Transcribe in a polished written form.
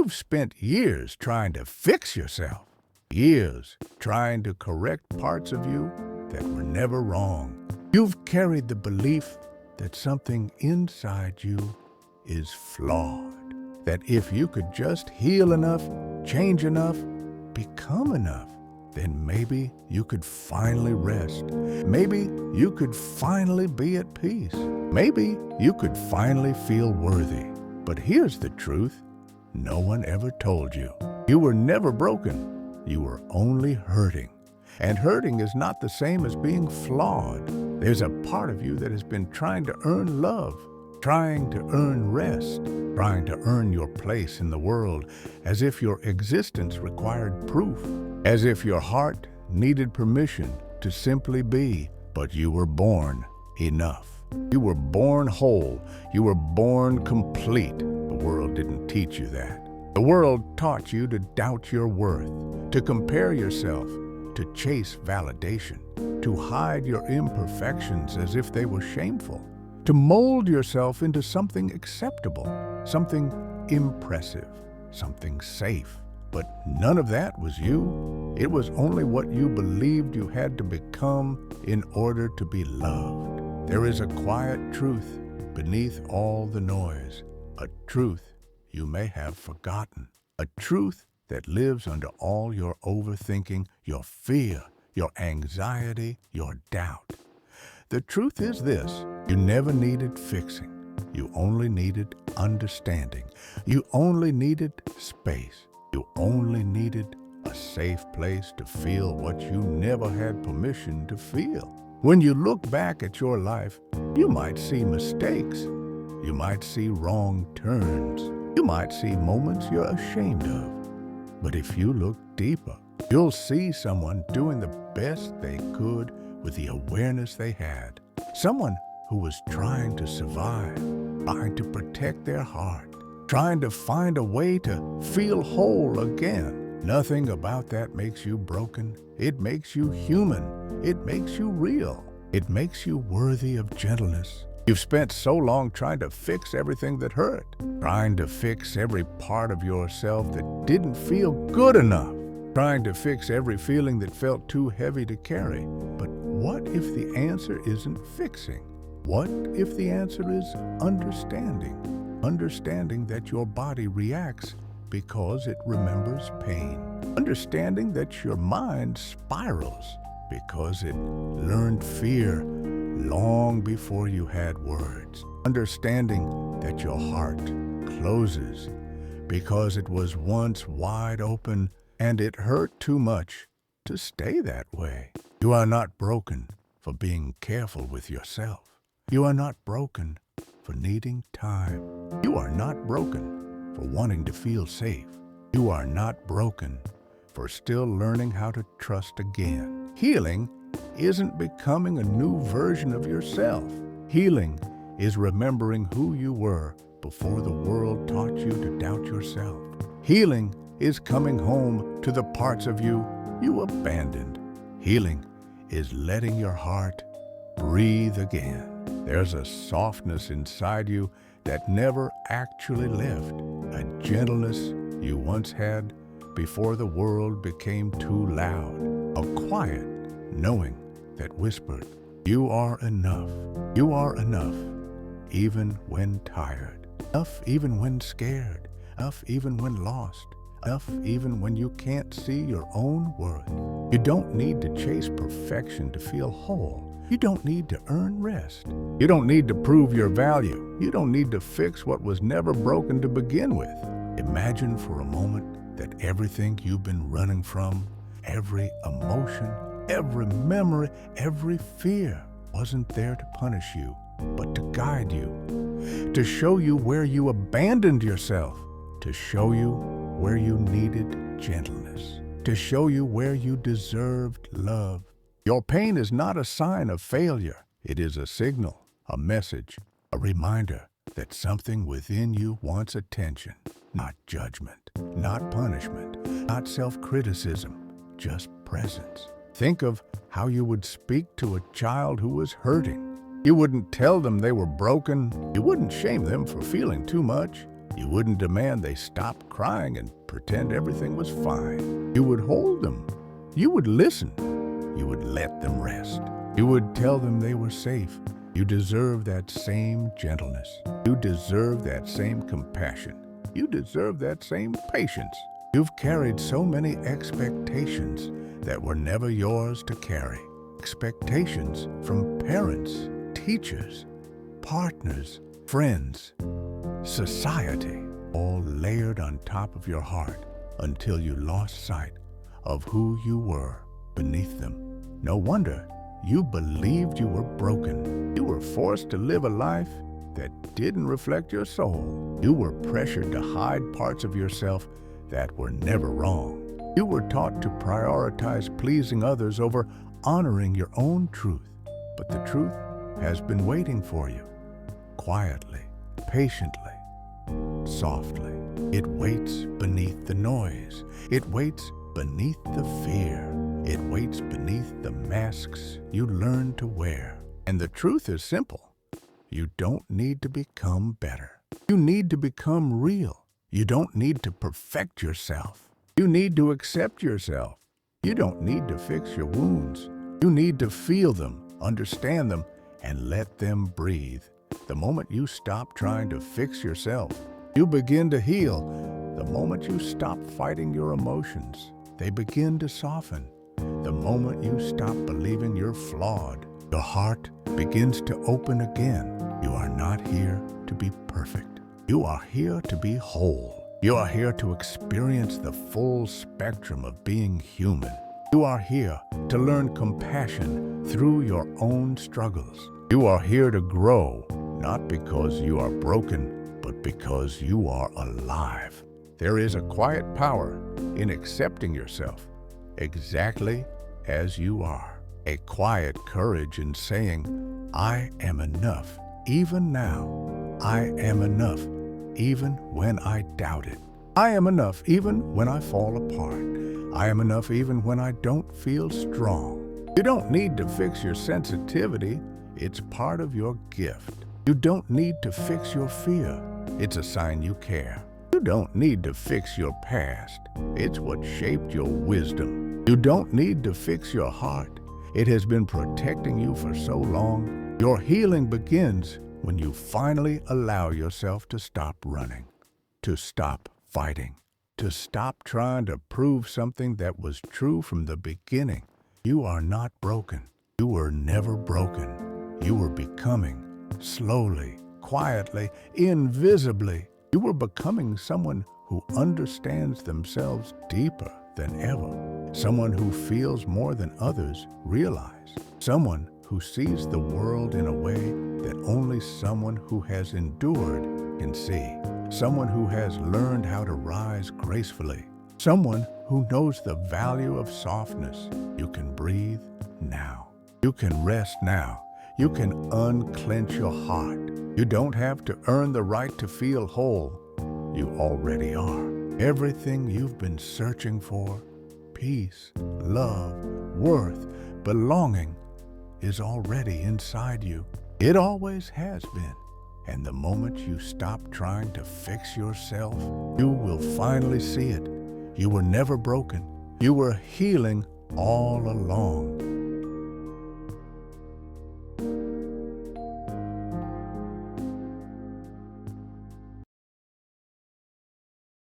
You've spent years trying to fix yourself, years trying to correct parts of you that were never wrong. You've carried the belief that something inside you is flawed, that if you could just heal enough, change enough, become enough, then maybe you could finally rest. Maybe you could finally be at peace. Maybe you could finally feel worthy. But here's the truth. No one ever told you. You were never broken. You were only hurting. And hurting is not the same as being flawed. There's a part of you that has been trying to earn love, trying to earn rest, trying to earn your place in the world, as if your existence required proof, as if your heart needed permission to simply be. But you were born enough. You were born whole. You were born complete. The world didn't teach you that. The world taught you to doubt your worth, to compare yourself, to chase validation, to hide your imperfections as if they were shameful, to mold yourself into something acceptable, something impressive, something safe. But none of that was you. It was only what you believed you had to become in order to be loved. There is a quiet truth beneath all the noise, a truth you may have forgotten, a truth that lives under all your overthinking, your fear, your anxiety, your doubt. The truth is this: you never needed fixing. You only needed understanding. You only needed space. You only needed a safe place to feel what you never had permission to feel. When you look back at your life, you might see mistakes. You might see wrong turns. You might see moments you're ashamed of. But if you look deeper, you'll see someone doing the best they could with the awareness they had. Someone who was trying to survive, trying to protect their heart, trying to find a way to feel whole again. Nothing about that makes you broken. It makes you human. It makes you real. It makes you worthy of gentleness. You've spent so long trying to fix everything that hurt, trying to fix every part of yourself that didn't feel good enough, trying to fix every feeling that felt too heavy to carry. But what if the answer isn't fixing? What if the answer is understanding? Understanding that your body reacts because it remembers pain. Understanding that your mind spirals because it learned fear long before you had words. Understanding that your heart closes because it was once wide open and it hurt too much to stay that way. You are not broken for being careful with yourself. You are not broken for needing time. You are not broken for wanting to feel safe. You are not broken for still learning how to trust again. Healing isn't becoming a new version of yourself. Healing is remembering who you were before the world taught you to doubt yourself. Healing is coming home to the parts of you you abandoned. Healing is letting your heart breathe again. There's a softness inside you that never actually left, a gentleness you once had before the world became too loud, a quiet knowing that whispered, "You are enough. You are enough," even when tired, enough even when scared, enough even when lost, enough even when you can't see your own worth. You don't need to chase perfection to feel whole. You don't need to earn rest. You don't need to prove your value. You don't need to fix what was never broken to begin with. Imagine for a moment that everything you've been running from, every emotion, every memory, every fear, wasn't there to punish you, but to guide you, to show you where you abandoned yourself, to show you where you needed gentleness, to show you where you deserved love. Your pain is not a sign of failure. It is a signal, a message, a reminder that something within you wants attention, not judgment, not punishment, not self-criticism, just presence. Think of how you would speak to a child who was hurting. You wouldn't tell them they were broken. You wouldn't shame them for feeling too much. You wouldn't demand they stop crying and pretend everything was fine. You would hold them. You would listen. You would let them rest. You would tell them they were safe. You deserve that same gentleness. You deserve that same compassion. You deserve that same patience. You've carried so many expectations that were never yours to carry. Expectations from parents, teachers, partners, friends, society, all layered on top of your heart until you lost sight of who you were beneath them. No wonder you believed you were broken. You were forced to live a life that didn't reflect your soul. You were pressured to hide parts of yourself that were never wrong. You were taught to prioritize pleasing others over honoring your own truth. But the truth has been waiting for you, quietly, patiently, softly. It waits beneath the noise. It waits beneath the fear. It waits beneath the masks you learn to wear. And the truth is simple. You don't need to become better. You need to become real. You don't need to perfect yourself. You need to accept yourself. You don't need to fix your wounds. You need to feel them, understand them, and let them breathe. The moment you stop trying to fix yourself, you begin to heal. The moment you stop fighting your emotions, they begin to soften. The moment you stop believing you're flawed, your heart begins to open again. You are not here to be perfect. You are here to be whole. You are here to experience the full spectrum of being human. You are here to learn compassion through your own struggles. You are here to grow, not because you are broken, but because you are alive. There is a quiet power in accepting yourself exactly as you are. A quiet courage in saying, I am enough, even now. I am enough, even when I doubt it. I am enough, even when I fall apart. I am enough, even when I don't feel strong. You don't need to fix your sensitivity. It's part of your gift. You don't need to fix your fear. It's a sign you care. You don't need to fix your past. It's what shaped your wisdom. You don't need to fix your heart. It has been protecting you for so long. Your healing begins when you finally allow yourself to stop running, to stop fighting, to stop trying to prove something that was true from the beginning. You are not broken. You were never broken. You were becoming, slowly, quietly, invisibly. You were becoming someone who understands themselves deeper than ever. Someone who feels more than others realize. Someone who sees the world in a way that only someone who has endured can see. Someone who has learned how to rise gracefully. Someone who knows the value of softness. You can breathe now. You can rest now. You can unclench your heart. You don't have to earn the right to feel whole. You already are. Everything you've been searching for, peace, love, worth, belonging, is already inside you. It always has been. And the moment you stop trying to fix yourself, you will finally see it. You were never broken. You were healing all along.